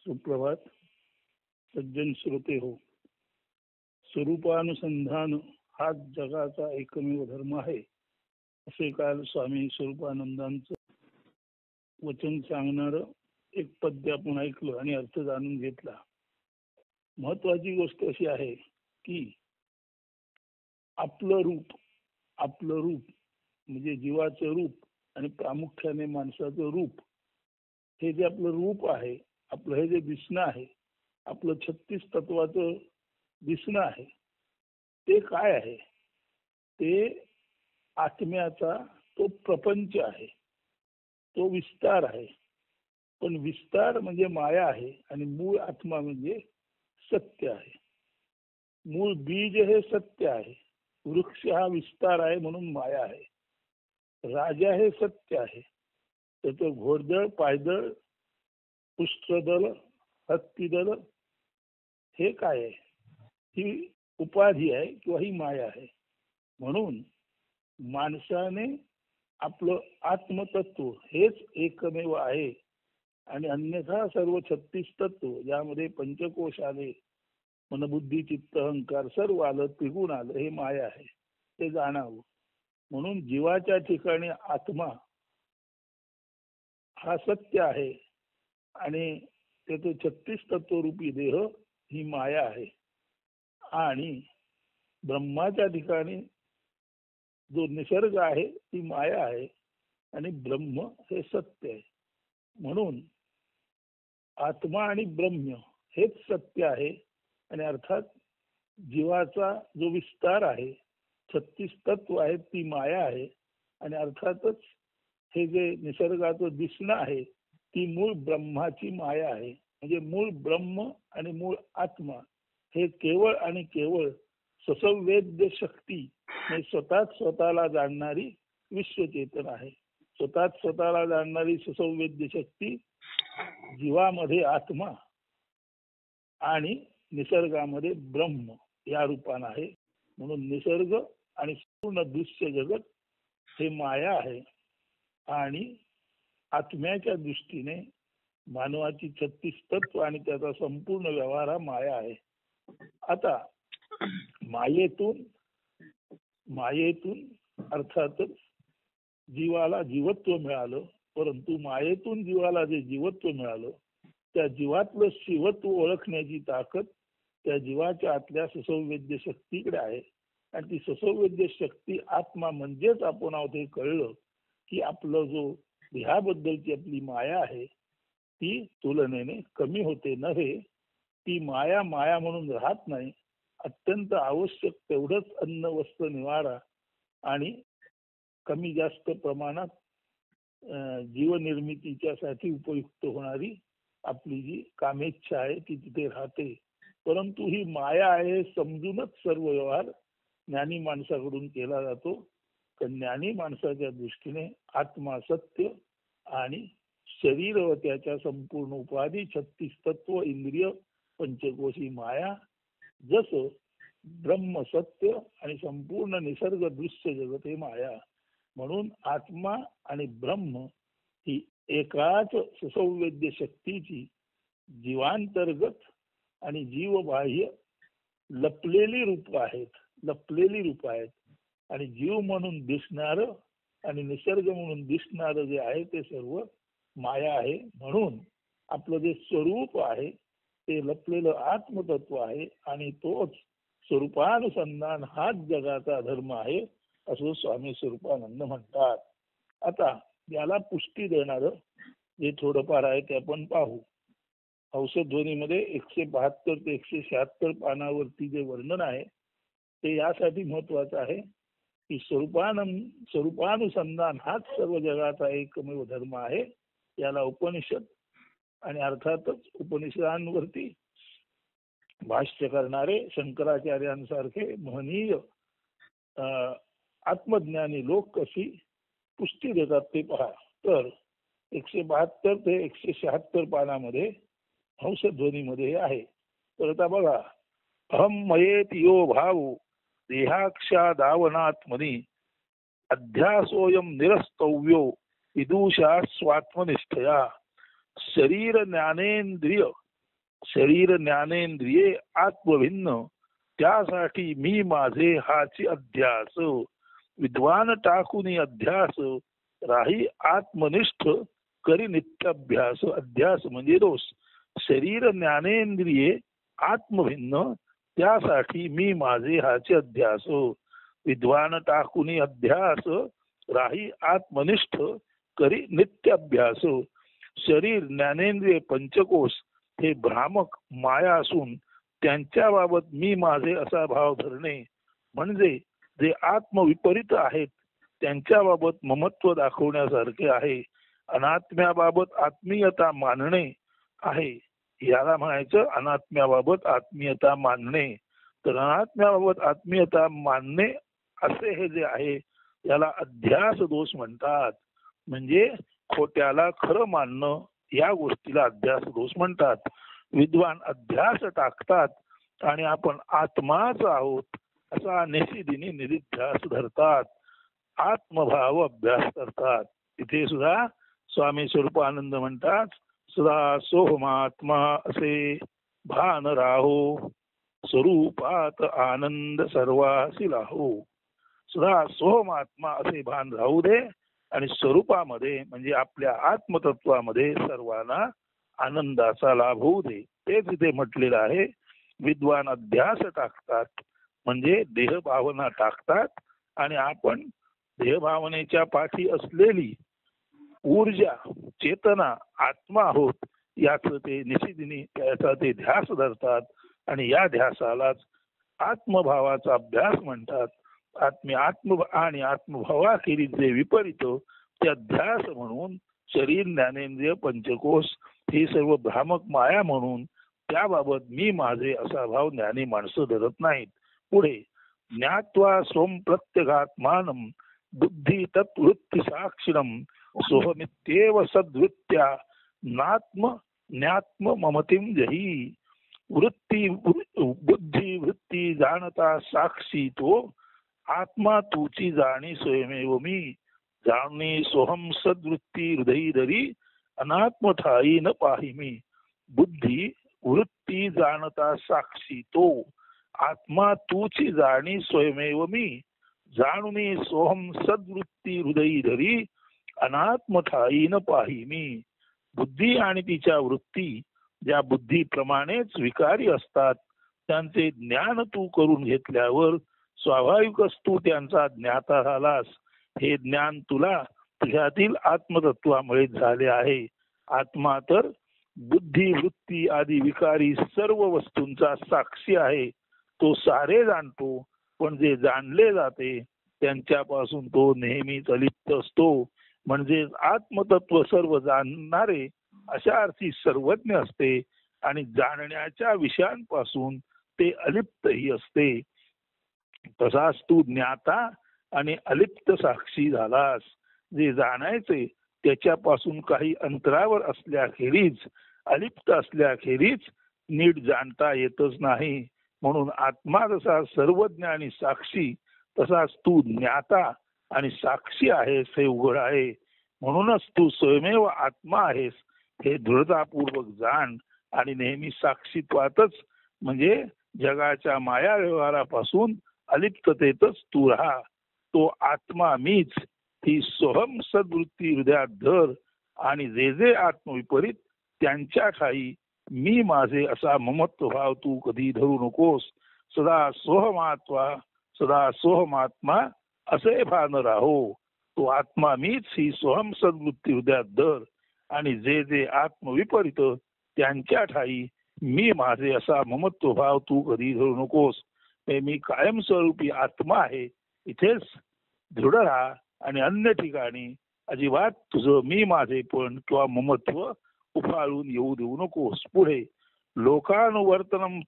सुप्रभात सज्जन श्रोते हो. स्वरूपानुसंधान हाच जगाचा एकमेव धर्म आहे असे काल स्वामी स्वरूपानंदांचं वचन सांगणार एक पद्य आपण ऐकलं आणि अर्थ जाणून घेतला. महत्वाची गोष्ट अशी आहे की आपलं रूप म्हणजे जीवाचं रूप आणि प्रामुख्याने माणसाचं रूप, हे जे आपलं रूप आहे, आपलं हे जे दिसणं आहे, आपलं 36 तत्वाचं दिसणं आहे, ते काय आहे? ते आत्म्याचा तो प्रपंच आहे, तो विस्तार आहे. पण विस्तार म्हणजे माया आहे आणि मूळ आत्मा म्हणजे सत्य आहे. मूळ बीज हे सत्य आहे. वृक्ष हा विस्तार आहे म्हणून माया आहे. राजा हे सत्य आहे. त्याचं घोडदळ, पायदळ, पुष्टदल, हत्तीदल हे काय आहे? ही उपाधी आहे किंवा ही माया आहे. म्हणून माणसाने आपलं आत्मतत्व हेच एकमेव आहे आणि अन्यथा सर्व 36 तत्व ज्यामध्ये पंचकोश आले, मनबुद्धी चित्त अहंकार सर्व आलं, त्रिगुण आलं, हे माया आहे, ते जाणावं. म्हणून जीवाच्या ठिकाणी आत्मा हा सत्य आहे आणि त्याचे 36 तत्वरूपी देह ही माया आहे. आणि ब्रह्माच्या ठिकाणी जो निसर्ग आहे ती माया आहे आणि ब्रह्म हे सत्य आहे. म्हणून आत्मा आणि ब्रह्म हेच सत्य आहे आणि अर्थात जीवाचा जो विस्तार आहे, 36 तत्व आहेत, ती माया आहे आणि अर्थातच हे जे निसर्गाचं दिसणं आहे ती मूळ ब्रह्माची माया आहे. म्हणजे मूळ ब्रह्म आणि मूळ आत्मा हे केवळ आणि केवळ ससंवेद्य शक्ती, स्वतःच स्वतःला जाणणारी विश्वचेतन आहे. स्वतःच स्वतःला जाणणारी ससंवेद्य शक्ती जीवामध्ये आत्मा आणि निसर्गामध्ये ब्रह्म या रूपानं आहे. म्हणून निसर्ग आणि पूर्ण दृश्य जगत हे माया आहे आणि आत्म्याच्या दृष्टीने मानवाची 36 तत्व आणि त्याचा संपूर्ण व्यवहार हा माया आहे. आता मायेतून अर्थातच जीवाला जीवत्व मिळालं, परंतु मायेतून जीवाला जे जीवत्व मिळालं त्या जीवातलं शिवत्व ओळखण्याची ताकद त्या जीवाच्या आतल्या ससंवेद्य शक्तीकडे आहे. आणि ती ससंवेद्य शक्ती आत्मा म्हणजेच आपण आहोत हे कळलं की आपलं जो देहाबद्दलची आपली माया आहे ती तुलनेने कमी होते नव्हे. ती माया म्हणून राहत नाही. अत्यंत आवश्यक तेवढंच अन्न, वस्त्र, निवारा आणि कमी जास्त प्रमाणात जीवनिर्मितीच्यासाठी उपयुक्त होणारी आपली जी कामेच्छा आहे ती तिथे राहते. परंतु ही माया आहे समजूनच सर्व व्यवहार ज्ञानी माणसाकडून केला जातो. तर ज्ञानी माणसाच्या दृष्टीने आत्मा सत्य आणि शरीर व त्याच्या संपूर्ण उपाधी 36 तत्व, इंद्रिय, पंचकोशी माया, जसं ब्रह्म सत्य आणि संपूर्ण निसर्ग दृश्य जगत हे माया. म्हणून आत्मा आणि ब्रह्म ही एकाच ससंवेद्य शक्तीची जीवांतर्गत आणि जीवबाह्य लपलेली रूप आहेत आणि जीव म्हणून दिसणारं आणि निसर्ग म्हणून दिसणारं जे आहे ते सर्व माया आहे. म्हणून आपलं जे स्वरूप आहे ते लपलेलं आत्मतत्व आहे आणि तोच स्वरूपानुसंधान हाच जगाचा धर्म आहे असं स्वामी स्वरूपानंद म्हणतात. आता याला पुष्टी देणारं जे थोडंफार आहे ते आपण पाहू. औषधध्वनीमध्ये 172 ते 176 पानावरती जे वर्णन आहे ते यासाठी महत्वाचं आहे की स्वरूपानुसंधान हाच सर्व जगाचा एकमेव धर्म आहे. याला उपनिषद आणि अर्थातच उपनिषदांवरती भाष्य करणारे शंकराचार्यांसारखे महनीय आत्मज्ञानी लोक कशी पुष्टी देतात ते पहा. तर 172 ते 176 पानामध्ये हंसध्वनीमध्ये आहे. तर आता बघा, अहम मयेत यो भाव देहाक्षादावनात्मनि अध्यासोयम निरस्तव्यो विदुषा स्वात्मनिष्ठया शरीर ज्ञानेंद्रिय शरीर ज्ञानेंद्रिये आत्मभिन्न, त्यासाठी मी माझे हाची अध्यास. विद्वान टाकुनी अध्यास, राही आत्मनिष्ठ करी नित्याभ्यास. अध्यास म्हणजे दोष. शरीर ज्ञानेंद्रिये आत्मभिन्न, त्यासाठी मी माझे हाचे अध्यास. विद्वान टाकुनी अध्यास, राही आत्मनिष्ठ करी नित्याभ्यास. शरीर ज्ञानेंद्रिय पंचकोश हे भ्रामक माया असून त्यांच्याबाबत मी माझे असा भाव धरणे म्हणजे जे आत्मविपरीत आहेत त्यांच्याबाबत ममत्व दाखवण्यासारखे आहे. अनात्म्याबाबत आत्मीयता मानणे आहे, याला म्हणायचं अनात्म्याबाबत आत्मीयता मानणे. तर अनात्म्याबाबत आत्मीयता मानणे असे हे जे आहे याला अध्यास दोष म्हणतात. म्हणजे खोट्याला खरं मानणं या गोष्टीला अध्यास दोष म्हणतात. विद्वान अध्यास टाकतात आणि आपण आत्माच आहोत असा निशिदिनी निधिध्यास धरतात. आत्मभाव अभ्यास करतात. इथे सुद्धा स्वामी स्वरूपानंद म्हणतात, सदा सोहमात्मा असे भान राहो, स्वरूपात आनंद सर्वासी लाहो. सदा सोहमात्मा असे भान राहू दे आणि स्वरूपामध्ये म्हणजे आपल्या आत्मतत्वामध्ये सर्वांना आनंदाचा लाभ होऊ दे. तेच इथे म्हटलेलं आहे. विद्वान अध्यास टाकतात म्हणजे देहभावना टाकतात आणि आपण देहभावनेच्या पाठी असलेली ऊर्जा चेतना आत्मा आहोत याचं ते निशिदिनी त्याचा ते ध्यास धरतात आणि या ध्यासालाच आत्मभावाचा अभ्यास म्हणतात. आत्म आणि आत्मभावाखेरीज जे विपरीत ते अध्यास म्हणून शरीर ज्ञानेंद्रिय पंचकोश हे सर्व भ्रामक माया म्हणून त्याबाबत मी माझे असा भाव ज्ञानी माणसं धरत नाहीत. पुढे ज्ञात्वा स्वं प्रत्यगात्मानं बुद्धी तत्वृत्ती साक्षिणं सोहमित्येव सद्वृत्त्या नात्म ज्ञात्म ममतिं जही. वृत्ती बुद्धी वृत्ती जाणता साक्षी तो, आत्मा तूची जाणी स्वयमेव मी. जाणी सोहम सद्वृत्ती हृदयी धरी, अनात्म ठाई न पाही मी. बुद्धी वृत्ती जाणता साक्षी तो, आत्मा तूची जाणी स्वयमेव मी. जाणुनी सोहम सद्वृत्ती हृदयी धरी, अनात्म ठाई न पाही मी. बुद्धी आणि तिच्या वृत्ती ज्या बुद्धीप्रमाणेच विकारी असतात त्यांचे ज्ञान तू करून घेतल्यावर स्वाभाविकच तू त्यांचा ज्ञाता झालास. हे ज्ञान तुला तुझ्यातील आत्मतत्वामुळे झाले आहे. आत्मा तर बुद्धी वृत्ती आदी विकारी सर्व वस्तूंचा साक्षी आहे. तो सारे जाणतो, पण जे जाणले जाते त्यांच्यापासून तो नेहमीच अलिप्त असतो. म्हणजे आत्मतत्व सर्व जाणणारे अशा अर्थी सर्वज्ञ असते आणि जाणण्याच्या विषयांपासून ते अलिप्तही असते. तसाच तू ज्ञाता आणि अलिप्त साक्षी झालास. जे जाणायचे त्याच्यापासून काही अंतरावर असल्याखेरीज अलिप्त असल्याखेरीज नीट जाणता येतच नाही. म्हणून आत्मा जसा सर्वज्ञ आणि साक्षी तसाच तू ज्ञाता आणि साक्षी आहेस हे उघड आहे. म्हणूनच तू स्वयमेव आत्मा आहेस हे दृढतापूर्वक जाण आणि नेहमी साक्षीत्वातच म्हणजे जगाच्या माया व्यवहारापासून अलिप्ततेतच तू राहा. तो आत्मा मीच ही सोहम सद्वृत्ती हृदयात धर आणि जे जे आत्मविपरीत त्यांच्या ठाई मी माझे असा ममत्व भाव तू कधी धरू नकोस. सदा सोहमात्मा असे भान राहो. तो आत्मा मीच ही सोहम सद्वृत्ती हृदयात धर आणि जे जे आत्मविपरीत त्यांच्या ठाई मी माझे असा ममत्व भाव तू कधी धरू नकोस. मी कायमस्वरूपी आत्मा आहे इथेच दृढ राहा आणि अन्य ठिकाणी अजिबात तुझं मी माझे पण किंवा ममत्व उफाळून येऊ देऊ नकोस. पुढे लोकानुवर्तनम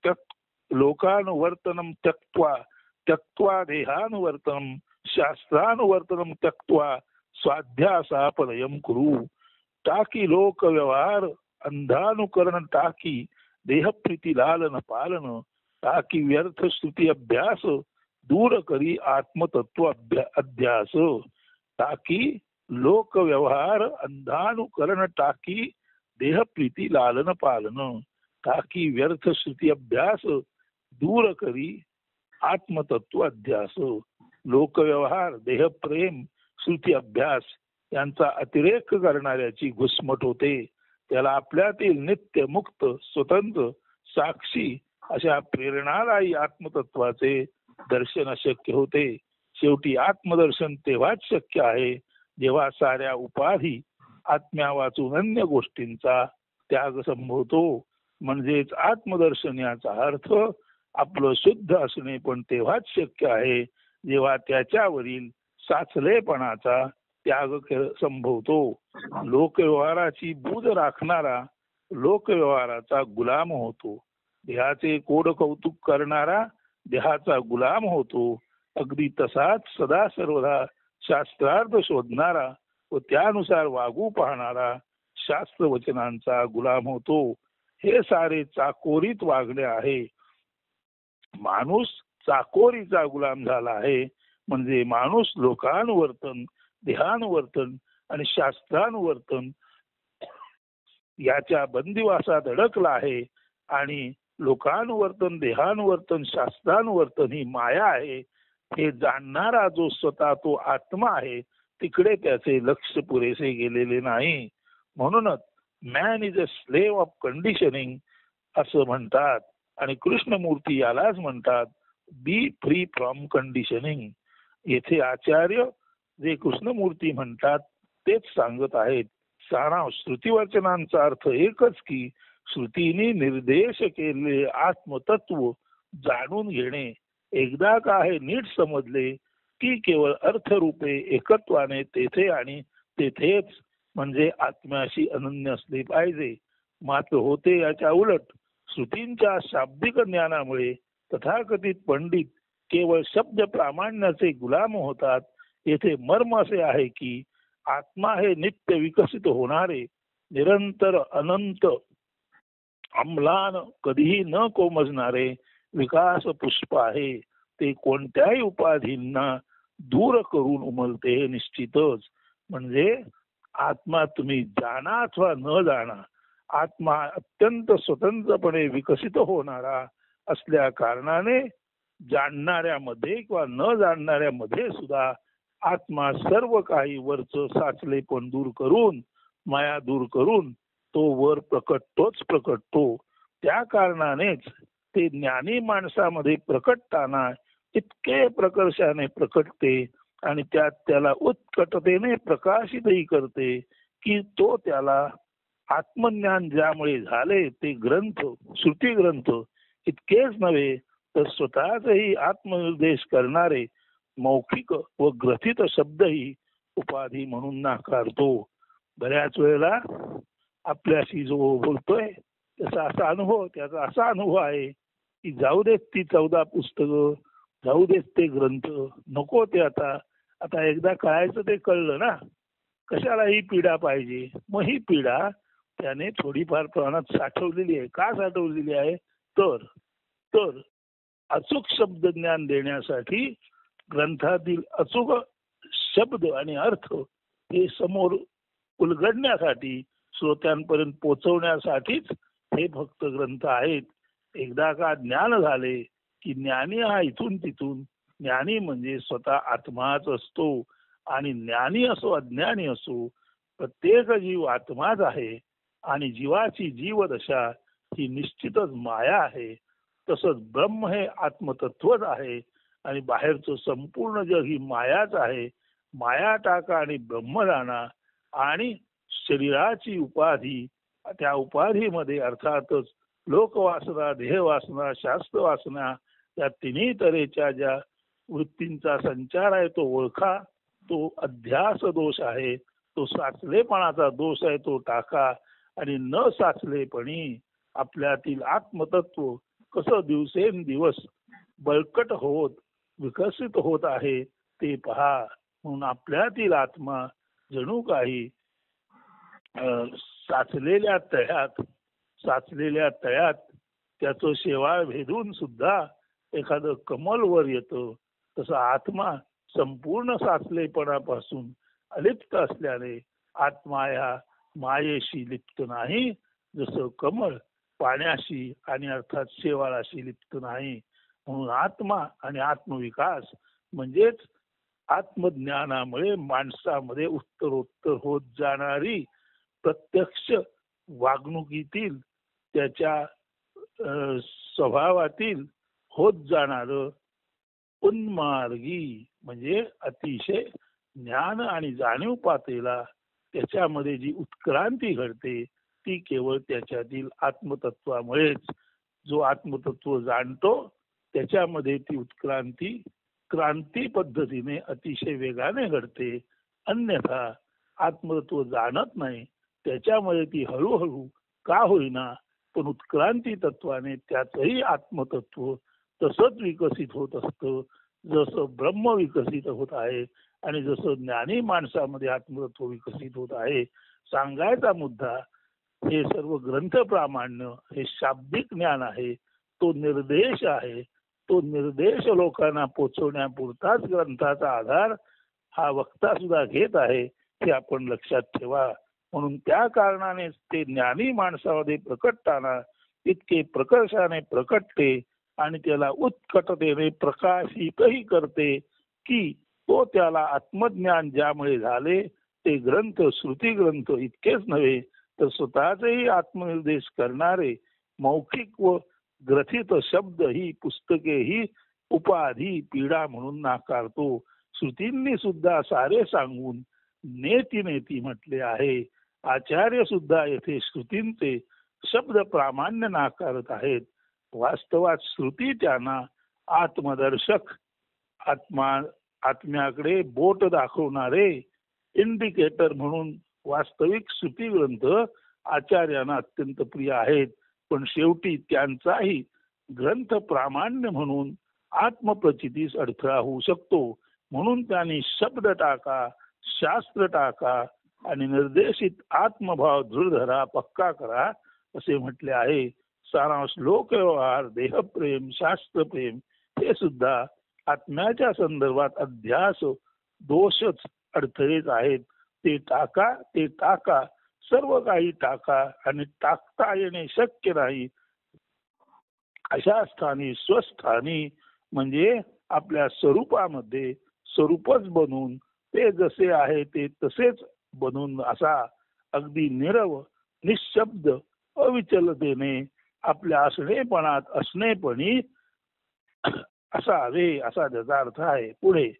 त्यक्त्वा देहानुवर्तनम शास्त्रानुवर्तनम त्यक्त्वा स्वाध्यासापलयम कुरु. टाकी लोक व्यवहार अंधानुकरण टाकी देहप्रीती लालन पालन. टाकी व्यर्थ स्तुती अभ्यास दूर करी आत्मतत्व अध्यास. टाकी लोक व्यवहार अंधानुकरण टाकी देहप्रीती लालन पालन. ताकी व्यर्थ श्रुती अभ्यास दूर करी आत्मतत्व अध्यास. लोकव्यवहार, देहप्रेम, श्रुती अभ्यास यांचा अतिरेक करणाऱ्याची घुसमट होते. त्याला आपल्यातील नित्य मुक्त स्वतंत्र साक्षी अशा प्रेरणादायी आत्मतत्वाचे दर्शन अशक्य होते. शेवटी आत्मदर्शन तेव्हाच शक्य आहे जेव्हा साऱ्या उपाधी आत्म्या वाचून अन्य गोष्टींचा त्याग संभवतो. म्हणजेच आत्मदर्शन याचा अर्थ आपलं शुद्ध असणे पण तेव्हाच शक्य आहे जेव्हा त्याच्यावरील साचलेपणाचा त्याग संभवतो. लोकव्यवहाराची बूज राखणारा लोकव्यवहाराचा गुलाम होतो. देहाचे कोड कौतुक करणारा देहाचा गुलाम होतो. अगदी तसाच सदा सर्वदा शास्त्रार्थ शोधणारा व त्यानुसार वागू पाहणारा शास्त्रवचनांचा गुलाम होतो. हे सारे चाकोरीत वागणे आहे. माणूस चाकोरीचा गुलाम झाला आहे. म्हणजे माणूस लोकानुवर्तन, देहानुवर्तन आणि शास्त्रानुवर्तन याच्या बंदिवासात अडकला आहे. आणि लोकानुवर्तन, देहानुवर्तन, शास्त्रानुवर्तन ही माया आहे हे जाणणारा जो स्वतः तो आत्मा आहे तिकडे त्याचे लक्ष पुरेसे गेलेले नाही. म्हणूनच man is a slave of conditioning असं म्हणतात. आणि कृष्णमूर्ती यालाच म्हणतात बी फ्री फ्रॉम कंडिशनिंग. येथे आचार्य जे कृष्णमूर्ती म्हणतात तेच सांगत आहेत. सारांश श्रुतीवचनांचा अर्थ एकच की श्रुतीने निर्देश केलेले आत्मतत्व जाणून घेणे. एकदा का हे नीट समजले की केवळ अर्थरूपे एकत्वाने तेथे आणि तेथेच म्हणजे आत्म्याशी अनन्य असले पाहिजे. मात्र होते याच्या उलट. श्रुतींच्या शाब्दिक ज्ञानामुळे तथाकथित पंडित केवळ शब्द प्रामाण्याचे गुलाम होतात. येथे मर्म असे आहे की आत्मा हे नित्य विकसित होणारे निरंतर अनंत अम्लान कधीही न कोमजणारे विकास पुष्प आहे. ते कोणत्याही उपाधींना दूर करून उमलते हे निश्चितच. म्हणजे आत्मा तुम्ही जाणा अथवा न जाणा आत्मा अत्यंत स्वतंत्रपणे विकसित होणारा असल्या कारणाने जाणणाऱ्यामध्ये किंवा न जाणणाऱ्यामध्ये सुद्धा आत्मा सर्व काही वरच साचलेपण दूर करून माया दूर करून तो वर प्रकटतोच प्रकटतो. त्या कारणानेच ते ज्ञानी माणसामध्ये प्रकटताना इतके प्रकर्षाने प्रकटते आणि त्यात त्याला उत्कटतेने प्रकाशितही करते की तो त्याला आत्मज्ञान ज्यामुळे झाले ते ग्रंथ, श्रुती ग्रंथ इतकेच नव्हे तर स्वतःचही आत्मनिर्देश करणारे मौखिक व ग्रथित शब्दही उपाधी म्हणून नाकारतो. बऱ्याच वेळेला आपल्याशी जो बोलतोय त्याचा असा अनुभव आहे की जाऊ देत ती 14 पुस्तकं, जाऊ देत ते ग्रंथ, नको ते आता एकदा कळायचं ते कळलं ना, कशाला ही पीडा पाहिजे. मग ही पीडा त्याने थोडीफार प्रमाणात साठवलेली आहे. का साठवलेली आहे तर अचूक शब्द ज्ञान देण्यासाठी ग्रंथातील अचूक शब्द आणि अर्थ हे समोर उलगडण्यासाठी श्रोत्यांपर्यंत पोहोचवण्यासाठीच हे भक्त ग्रंथ आहेत. एकदा का ज्ञान झाले की ज्ञानी हा इथून तिथून ज्ञानी म्हणजे स्वतः आत्माच असतो. आणि ज्ञानी असो अज्ञानी असो प्रत्येक जीव आत्माच आहे. आणि जीवाची जीवदशा ही निश्चितच माया आहे. तसंच ब्रह्म हे आत्मतत्वच आहे आणि बाहेरचं संपूर्ण जग ही मायाच आहे. माया टाका आणि ब्रह्म जाणा. आणि शरीराची उपाधी, त्या उपाधीमध्ये अर्थातच लोकवासना, देहवासना, शास्त्रवासना या तिन्ही तऱ्हेच्या ज्या वृत्तींचा संचार आहे तो ओळखा. तो अध्यास दोष आहे, तो साचलेपणाचा दोष आहे तो टाका. आणि न साचलेपणी आपल्यातील आत्मतत्व कसं दिवसेंदिवस बळकट होत विकसित होत आहे ते पहा. म्हणून आपल्यातील आत्मा जणू काही साचलेल्या तळ्यात त्याचं शेवाळ भेदून सुद्धा एखादं कमल वर येतं. तसा आत्मा संपूर्ण साचलेपणापासून अलिप्त असल्याने आत्मा ह्या मायेशी लिप्त नाही. जसं कमळ पाण्याशी आणि अर्थात शेवाळाशी लिप्त नाही. म्हणून आत्मा आणि आत्मविकास म्हणजेच आत्मज्ञानामुळे माणसामध्ये उत्तरोत्तर होत जाणारी प्रत्यक्ष वागणुकीतील त्याच्या स्वभावातील होत जाणार उन्मार्गी म्हणजे अतिशय ज्ञान आणि जाणीव पातळीला त्याच्यामध्ये जी उत्क्रांती घडते ती केवळ त्याच्यातील आत्मतत्वामुळेच. जो आत्मतत्व जाणतो त्याच्यामध्ये ती उत्क्रांती क्रांती पद्धतीने अतिशय वेगाने घडते. अन्यथा आत्मतत्व जाणत नाही त्याच्यामुळे ती हळूहळू का होईना पण उत्क्रांती तत्वाने त्याचंही आत्मतत्व तसंच विकसित होत असतं जसं ब्रह्म विकसित होत आहे आणि जसं ज्ञानी माणसामध्ये आत्मतत्व विकसित होत आहे. सांगायचा मुद्दा हे सर्व ग्रंथ प्रामाण्य हे शाब्दिक ज्ञान आहे, तो निर्देश आहे. तो निर्देश लोकांना पोचवण्यापुरताच ग्रंथाचा आधार हा वक्ता सुद्धा घेत आहे हे आपण लक्षात ठेवा. म्हणून त्या कारणाने ते ज्ञानी माणसामध्ये प्रकटताना इतके प्रकर्षाने प्रकटते आणि त्याला उत्कटतेने प्रकाशितही करते की तो त्याला आत्मज्ञान ज्यामुळे झाले ते ग्रंथ श्रुती ग्रंथ इतकेच नव्हे तर स्वतःचेही आत्मनिर्देश करणारे मौखिक व ग्रथित शब्द ही पुस्तके ही उपाधी पीडा म्हणून नाकारतो. श्रुतींनी सुद्धा सारे सांगून नेती नेती म्हटले आहे. आचार्य सुद्धा येथे श्रुतींचे शब्द प्रामाण्य नाकारत आहेत. वास्तवात श्रुती त्यांना आत्मदर्शक आत्म्याकडे बोट दाखवणारे इंडिकेटर म्हणून वास्तविक श्रुती ग्रंथ आचार्यांना अत्यंत प्रिय आहेत. पण शेवटी त्यांचाही ग्रंथ प्रामाण्य म्हणून आत्मप्रचितीस अडथळा होऊ शकतो. म्हणून त्यांनी शब्द टाका शास्त्र टाका आणि निर्देशित आत्मभाव दृढ धरा पक्का करा असे म्हटले आहे. सारांश लोकव्यवहार देहप्रेम शास्त्रप्रेम हे सुद्धा आत्म्याच्या संदर्भात अध्यास दोषच अडथळेच आहेत. ते टाका सर्व काही टाका आणि टाकता येणे शक्य नाही अशा स्थानी स्वस्थानी म्हणजे आपल्या स्वरूपामध्ये स्वरूपच बनून ते जसे आहे ते तसेच बनून असा अगदी निरव निशब्द अविचलतेने आपल्या असणेपणात असणेपणी असावे असा त्याचा अर्थ आहे. पुढे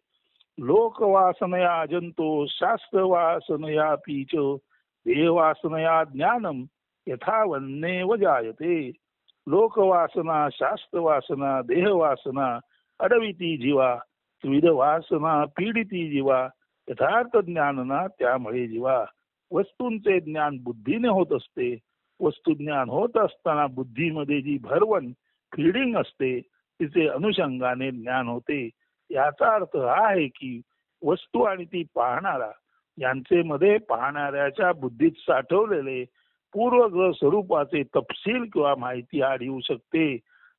लोकवासनया जंतो शास्त्रवासनया पीच देहवासनया ज्ञानम यथावन्नेव जायते. लोकवासना शास्त्रवासना देहवासना अडविती जीवा त्रिविध वासना पीडिती जीवा यथार्थ ज्ञानना त्यामुळे जीवा. वस्तूंचे ज्ञान बुद्धीने होत असते. वस्तुज्ञान होत असताना बुद्धीमध्ये जी भरवण फिडिंग असते तिचे अनुषंगाने ज्ञान होते. याचा अर्थ हा आहे की वस्तू आणि ती पाहणारा यांचे मध्ये पाहणाऱ्याच्या बुद्धीत साठवलेले पूर्वग्रह स्वरूपाचे तपशील किंवा माहिती आड येऊ शकते.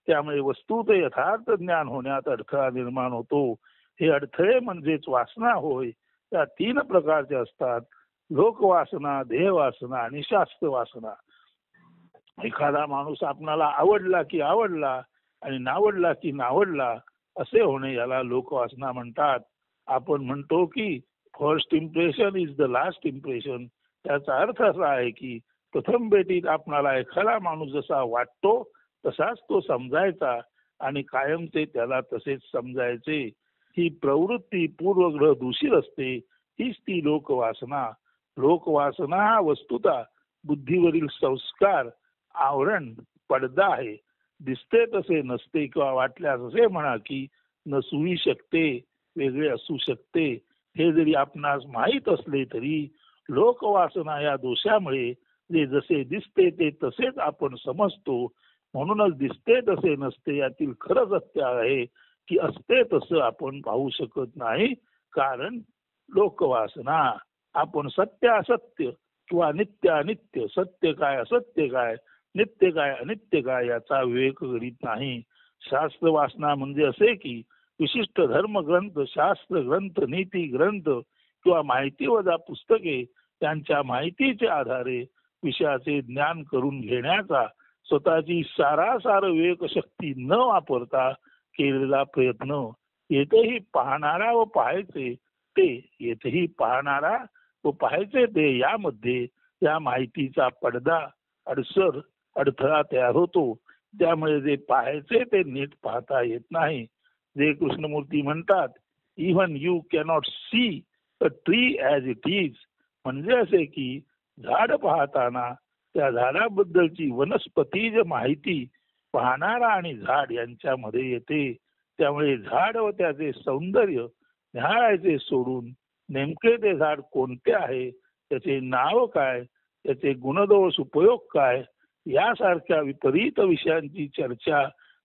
त्यामुळे वस्तूचे यथार्थ ज्ञान होण्यात अडथळा निर्माण होतो. हे अडथळे म्हणजेच वासना होय. त्या 3 प्रकारचे असतात लोकवासना देहवासना आणि शास्त्र वासना. एखादा माणूस आपणाला आवडला की आवडला आणि नावडला की नावडला असे होणे याला लोकवासना म्हणतात. आपण म्हणतो की first impression is the last impression. त्याचा अर्थ असा आहे की प्रथम भेटीत आपणाला एखादा माणूस जसा वाटतो तसाच तो समजायचा आणि कायमचे त्याला तसेच समजायचे. ही प्रवृत्ती पूर्वग्रह दूषित असते. हीच ती लोकवासना. लोकवासना हा वस्तुता बुद्धीवरील संस्कार आवरण पडदा आहे. दिसते तसे नसते किंवा वाटल्यास असे म्हणा की नसूही शकते वेगळे असू शकते. हे जरी आपणास माहीत असले तरी लोकवासना या दोषामुळे जे जसे दिसते ते तसेच आपण समजतो. म्हणूनच दिसते तसे नसते यातील खरं सत्य आहे की असते तसं आपण पाहू शकत नाही. कारण लोकवासना आपण सत्य असत्य किंवा नित्य अनित्य सत्य काय असत्य काय नित्य काय अनित्य काय याचा विवेक करीत नाही. शास्त्र वासना म्हणजे असे की विशिष्ट धर्म ग्रंथ शास्त्र ग्रंथ नीती ग्रंथ किंवा माहिती वजा पुस्तके त्यांच्या माहितीच्या आधारे विषयाचे ज्ञान करून घेण्याचा स्वतःची सारासार विवेक शक्ती न वापरता केलेला प्रयत्न. येथेही पाहणारा व पाहायचे ते, येथेही पाहणारा व पाहायचे ते यामध्ये या माहितीचा पडदा अडथळा तयार होतो. त्यामुळे जे पाहायचे ते नीट पाहता येत नाही. जे कृष्णमूर्ती म्हणतात, even you cannot see a tree as it is, म्हणजे असे की झाड पाहताना त्या झाडाबद्दलची वनस्पतीज माहिती पाहणारा आणि झाड यांच्यामध्ये येते. त्यामुळे झाड व त्याचे सौंदर्य न्याहाळायचे सोडून नेमके ते झाड कोणते आहे, त्याचे नाव काय, त्याचे गुणदोष उपयोग काय यासारख्या विपरीत विषयांची चर्चा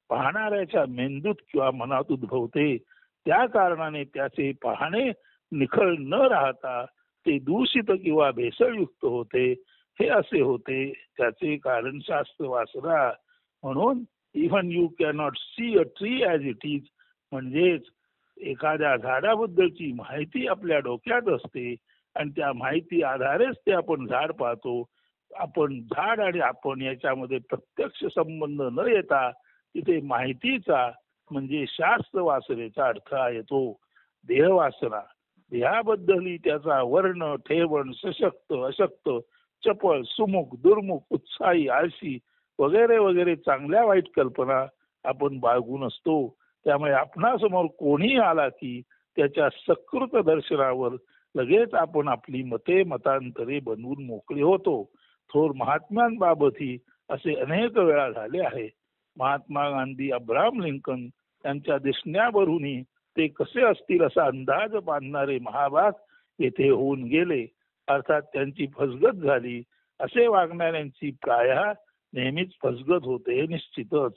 पाहणाऱ्याच्या मेंदूत किंवा मनात उद्भवते. त्या कारणाने त्याचे पाहणे निखळ न राहता ते दूषित किंवा भेसळयुक्त होते. हे असे होते त्याचे कारण शास्त्र वासना. म्हणून even you cannot see a tree as it is, म्हणजेच एखाद्या झाडाबद्दलची माहिती आपल्या डोक्यात असते आणि त्या माहिती आधारेच ते आपण झाड पाहतो. आपण झाड आणि आपण याच्यामध्ये प्रत्यक्ष संबंध न येता तिथे माहितीचा म्हणजे शास्त्र वासनेचा अडथळा येतो. देहवासना, देहाबद्दलही त्याचा वर्ण ठेवण, सशक्त अशक्त, चपळ सुमुख दुर्मुख, उत्साही आळशी वगैरे वगैरे चांगल्या वाईट कल्पना आपण बाळगून असतो. त्यामुळे आपणासमोर कोणी आला की त्याच्या सकृत दर्शनावर लगेच आपण आपली मतांतरे बनवून मोकळे होतो. थोर महात्म्यांबाबतही असे अनेक वेळा झाले आहे. महात्मा गांधी, अब्राहम लिंकन यांच्या दिसण्यावरूनही ते कसे असतील असा अंदाज बांधणारे महाभाग येथे होऊन गेले. अर्थात त्यांची फसगत झाली. असे वागणाऱ्यांची प्रायः नेहमीच फसगत होते हे निश्चितच.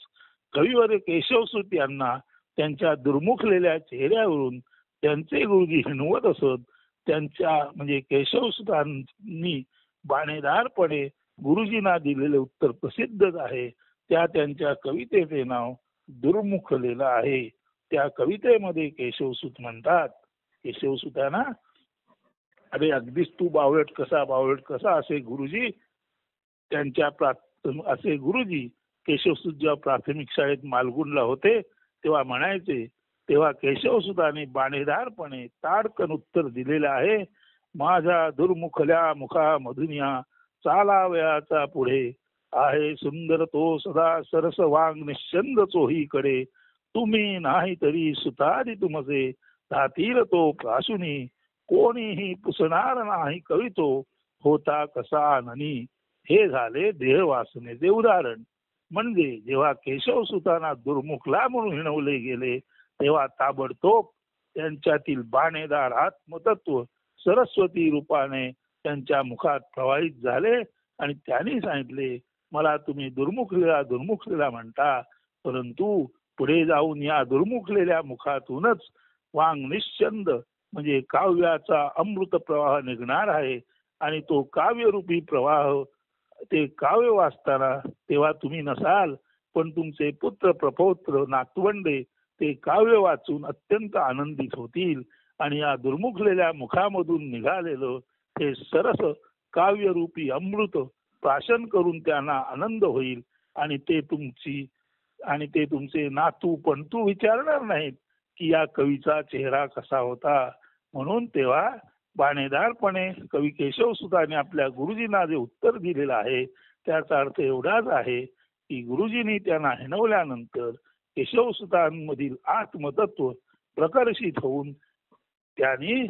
कविवर्य केशवसूत यांना त्यांच्या दुर्मुखलेल्या चेहऱ्यावरून त्यांचे गुरुजी हिणवत असत. त्यांच्या म्हणजे केशवसूतांनी बाणेदारपणे गुरुजींना दिलेले उत्तर प्रसिद्धच आहे. त्या त्यांच्या कवितेचे नाव दुर्मुखलेलं आहे. त्या कवितेमध्ये केशवसूत म्हणतात, केशवसूतांना, अरे अगदीच तू बावळट कसा असे गुरुजी त्यांच्या असे गुरुजी केशवसूत जेव्हा प्राथमिक शाळेत मालगुणला होते तेव्हा म्हणायचे. तेव्हा केशवसूतांनी बाणेदारपणे ताडकन उत्तर दिलेलं आहे, माझ्या दुर्मुखल्या मुखा मधुनिया चालावयाचा पुढे आहे सुंदर तो सदा सरस वांग निश्चंद चोहीकडे तुम्ही नाही तरी सुतारी तुमचे धातील तो प्राशुनी कोणीही पुसणार नाही कवितो होता कसा ननी. हे झाले देहवासनेचे उदाहरण. म्हणजे जेव्हा केशवसूतांना दुर्मुखला म्हणून हिणवले गेले तेव्हा ताबडतोब त्यांच्यातील बाणेदार आत्मतत्व सरस्वती रूपाने त्यांच्या मुखात प्रवाहित झाले आणि त्यांनी सांगितले, मला तुम्ही दुर्मुखलेला म्हणता, परंतु पुढे जाऊन या दुर्मुखलेल्या मुखातूनच वांग निश्चंद म्हणजे काव्याचा अमृत प्रवाह निघणार आहे. आणि तो काव्यरूपी प्रवाह, ते काव्य वाचताना तेव्हा तुम्ही नसाल, पण तुमचे पुत्र प्रपौत्र नातवंडे ते काव्य वाचून अत्यंत आनंदित होतील. आणि या दुर्मुखलेल्या मुखामधून निघालेलं हे सरस काव्यरूपी अमृत प्राशन करून त्यांना आनंद होईल. आणि ते तुमचे नातू पण तू विचारणार नाहीत की या कवीचा चेहरा कसा होता. म्हणून तेव्हा बाणेदारपणे कवी केशवसूतांनी आपल्या गुरुजींना जे उत्तर दिलेलं आहे त्याचा अर्थ एवढाच आहे की गुरुजींनी त्यांना हिणवल्यानंतर केशवसूतांमधील आत्मतत्व प्रकर्षित होऊन त्यांनी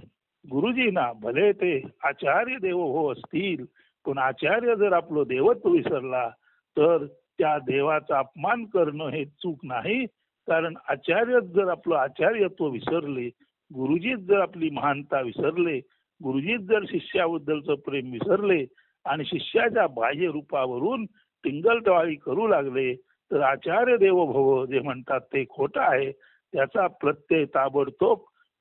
गुरुजींना, भले ते आचार्य देवो हो असतील, पण आचार्य जर आपलं देवत्व विसरला तर त्या देवाचा अपमान करणं हे चूक नाही. कारण आचार्य जर आपलं आचार्यत्व विसरले, गुरुजीच जर आपली महानता विसरले, गुरुजीच जर शिष्याबद्दलचं प्रेम विसरले आणि शिष्याच्या बाह्य रूपावरून टिंगलटवाळी करू लागले तर आचार्य देवो भव जे म्हणतात ते खोटं आहे. त्याचा प्रत्यय ताबडतोब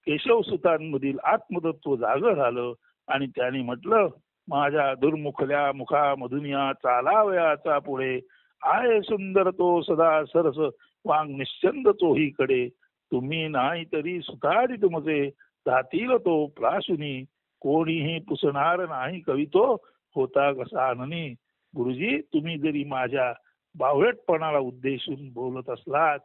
केशवसूतांमधील आत्मतत्व जागं झालं आणि त्यांनी म्हटलं, माझ्या दुर्मुखल्या मुखा मधुनिया चालावयाचा पुढे आहे सुंदर तो सदा सरस वांग निश्चंद चोहीकडे तुम्ही नाही तरी सुतारी तुमचे जातील तो प्राशुनी कोणीही पुसणार नाही कवितो होता कसा आननी. गुरुजी, तुम्ही जरी माझ्या बावळटपणाला उद्देशून बोलत असलात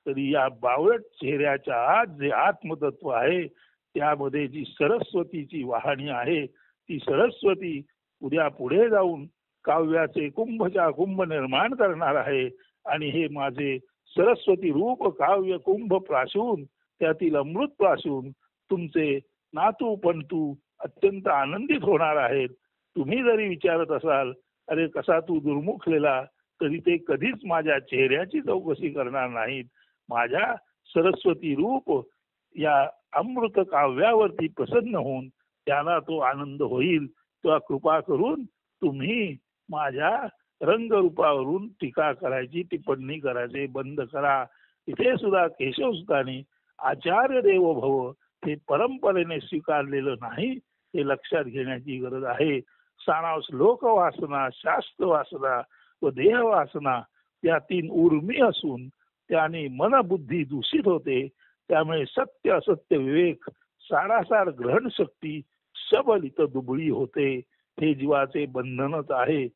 तरी या बावळट चेहऱ्याच्या आत जे आत्मतत्व आहे त्यामध्ये जी सरस्वतीची वाहणी आहे ती सरस्वती उद्या पुढे जाऊन काव्याचे कुंभच्या कुंभ निर्माण करणार आहे. आणि हे माझे सरस्वती रूप काव्य कुंभ प्राशून त्यातील अमृत प्राशून तुमचे नातू पंतू अत्यंत आनंदित होणार आहेत. तुम्ही जरी विचारत असाल अरे कसा तू दुर्मुखलेला, तरी ते कधीच माझ्या चेहऱ्याची चौकशी करणार नाहीत. माझ्या सरस्वती रूप या अमृत काव्यावरती प्रसन्न होऊन त्यांना तो आनंद होईल. तेव्हा कृपा करून तुम्ही माझ्या रंगरूपावरून टीका करायची टिप्पणी करायचे बंद करा. इथे सुद्धा केशवसुतांनी आचार्य देवो भव हे परंपरेने स्वीकारलेलं नाही हे लक्षात घेण्याची गरज आहे. सारांश लोकवासना शास्त्र वासना व देह वासना या तीन उर्मी असून त्याने मनबुद्धी दूषित होते. त्यामुळे सत्य असत्य विवेक सारासार ग्रहण शक्ती सबल इथं दुबळी होते. हे जीवाचे बंधनच आहे.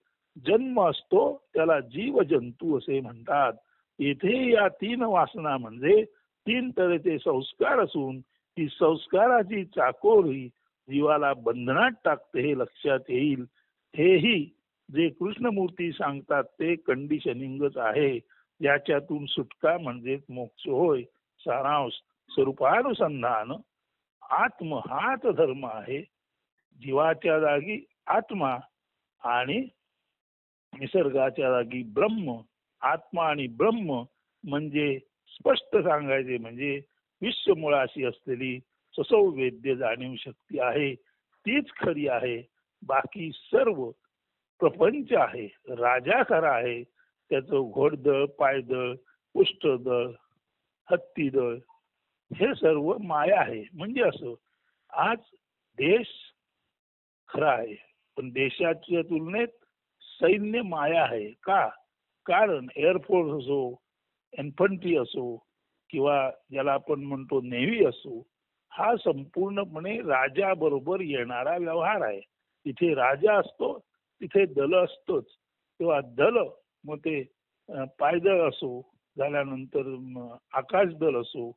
जन्म असतो त्याला जीव जंतू असे म्हणतात. येथे या तीन वासना म्हणजे तीन तऱ्हेचे संस्कार असून ती संस्काराची चाकोरी जीवाला बंधनात टाकते हे लक्षात येईल. हेही जे कृष्णमूर्ती सांगतात ते कंडिशनिंगच आहे. याच्यातून सुटका म्हणजे मोक्ष होय. सारांश स्वरूपानुसंधान आत्म हाच धर्म आहे. जीवाच्या जागी आत्मा आणि निसर्गाच्या जागी ब्रह्म. आत्मा आणि ब्रह्म म्हणजे स्पष्ट सांगायचे म्हणजे विश्वमुळाशी असलेली ससौवेद्य जाणीव शक्ती आहे तीच खरी आहे. बाकी सर्व प्रपंच आहे. राजा खरा आहे. त्याचं घोडदळ पायदळ उष्टदळ हत्तीदळ हे सर्व माया आहे. म्हणजे असं आज देश खरा आहे पण देशाच्या तुलनेत सैन्य माया आहे. का? कारण एअरफोर्स असो इन्फंट्री असो किंवा ज्याला आपण म्हणतो नेव्ही असो हा संपूर्णपणे राजाबरोबर येणारा व्यवहार आहे. तिथे राजा असतो तिथे दल असतोच. तेव्हा दल मग ते पायदळ असो झाल्यानंतर आकाश दल असो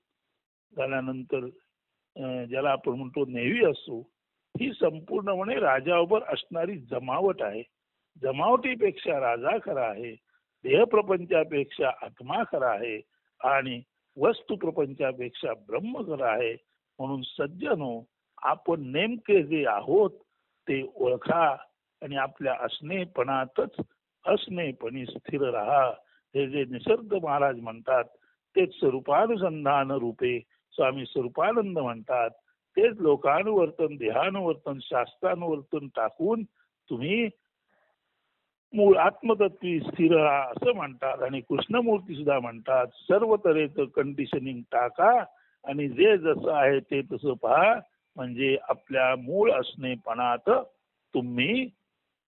झाल्यानंतर ज्याला आपण म्हणतो नेव्ही असो ही संपूर्णपणे राजाबरोबर असणारी जमावट आहे. जमावटीपेक्षा राजा खरा आहे. देहप्रपंचापेक्षा आत्मा खरा आहे आणि वस्तू प्रपंचापेक्षा ब्रह्म खरा आहे. म्हणून सज्जनो आपण नेमके जे आहोत ते ओळखा आणि आपल्या असणेपणातच असणेपणी स्थिर राहा. हे जे निसर्ग महाराज म्हणतात तेच स्वरूपानुसंधान रूपे स्वामी स्वरूपानंद म्हणतात. तेच लोकानुवर्तन देहानुवर्तन शास्त्रानुवर्तन टाकून तुम्ही मूळ आत्मतत्वी स्थिर राहा असं म्हणतात. आणि कृष्णमूर्ती सुद्धा म्हणतात सर्व तऱ्हेचं कंडिशनिंग टाका आणि जे जसं आहे ते तसं पहा. म्हणजे आपल्या मूळ असणेपणात तुम्ही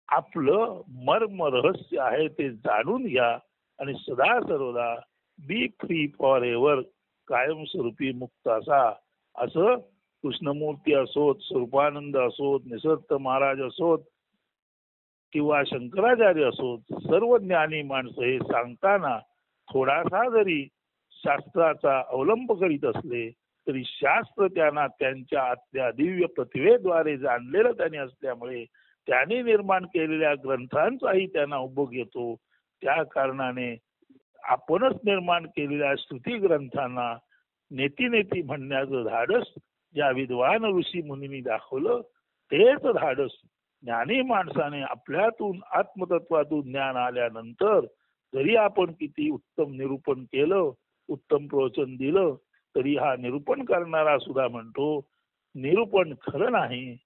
आपलं मर्म रहस्य आहे ते जाणून घ्या आणि सदा सर्वदा बी फ्री फॉर एव्हर कायमस्वरूपी मुक्त असा. असं कृष्णमूर्ती असोत स्वरूपानंद असोत निसर्ग महाराज असोत किंवा शंकराचार्य असोत सर्व ज्ञानी माणसं हे सांगताना थोडासा जरी शास्त्राचा अवलंब करीत असले तरी शास्त्र त्यांना त्यांच्या आतल्या दिव्य प्रतिभेद्वारे जाणलेलं त्यांनी असल्यामुळे त्यांनी निर्माण केलेल्या ग्रंथांचाही त्यांना उपभोग येतो. त्या कारणाने आपणच निर्माण केलेल्या स्तुती ग्रंथांना नेती नेती म्हणण्याचं धाडस ज्या विद्वान ऋषी मुनींनी दाखवलं तेच धाडस ज्ञानी माणसाने आपल्यातून आत्मतत्वातून ज्ञान आल्यानंतर जरी आपण किती उत्तम निरूपण केलं उत्तम प्रवचन दिलं तरी हा निरूपण करणारा सुद्धा म्हणतो निरूपण खरं नाही.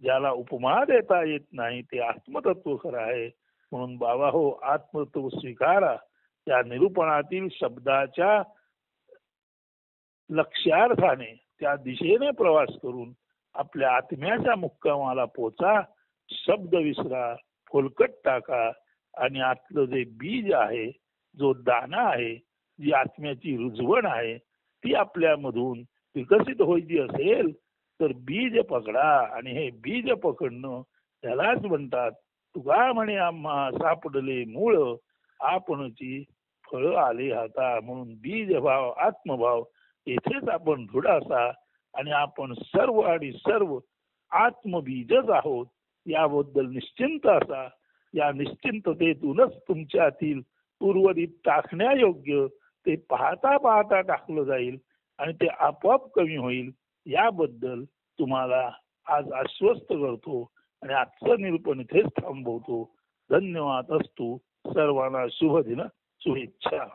ज्याला उपमा देता येत नाही ते आत्मतत्व खरं आहे. म्हणून बाबा हो आत्मतत्व स्वीकारा. त्या निरूपणातील शब्दाच्या लक्ष्यार्थाने त्या दिशेने प्रवास करून आपल्या आत्म्याच्या मुक्कामाला पोचा. शब्द विसरा फोलकट टाका आणि आतलं जे बीज आहे जो दाना आहे जी आत्म्याची रुजवण आहे ती आपल्यामधून विकसित व्हायची असेल तर बीज पकडा. आणि हे बीज पकडणं त्यालाच म्हणतात तुका म्हणे आम्हा सापडले मूळ आपणची फळं आले हाता. म्हणून बीजभाव आत्मभाव येथेच आपण दृढ असा आणि आपण सर्व आणि सर्व आत्मबीजच आहोत याबद्दल निश्चिंत असा. या निश्चिंततेतूनच तुमच्यातील उर्वरित टाकण्यायोग्य ते पाहता पाहता टाकलं जाईल आणि ते आपोआप कमी होईल. याबद्दल तुम्हाला आज आश्वस्त करतो आणि आजचं निरूपण इथेच थांबवतो. धन्यवाद असतो. सर्वांना शुभ दिन शुभेच्छा.